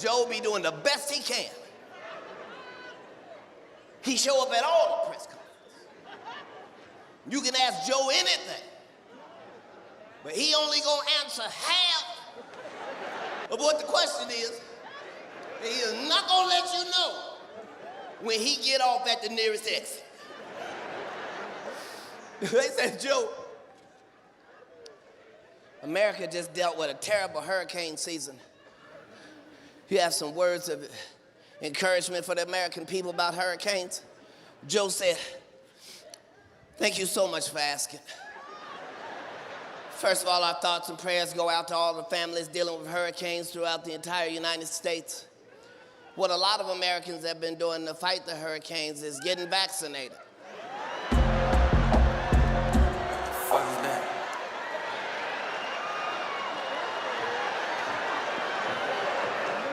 Joe be doing the best he can. He show up at all the press conferences. You can ask Joe anything, but he only gonna answer half of what the question is. And he is not gonna let you know when he get off at the nearest exit. They said, Joe, America just dealt with a terrible hurricane season. You have some words of encouragement for the American people about hurricanes? Joe said, thank you so much for asking. First of all, our thoughts and prayers go out to all the families dealing with hurricanes throughout the entire United States. What a lot of Americans have been doing to fight the hurricanes is getting vaccinated.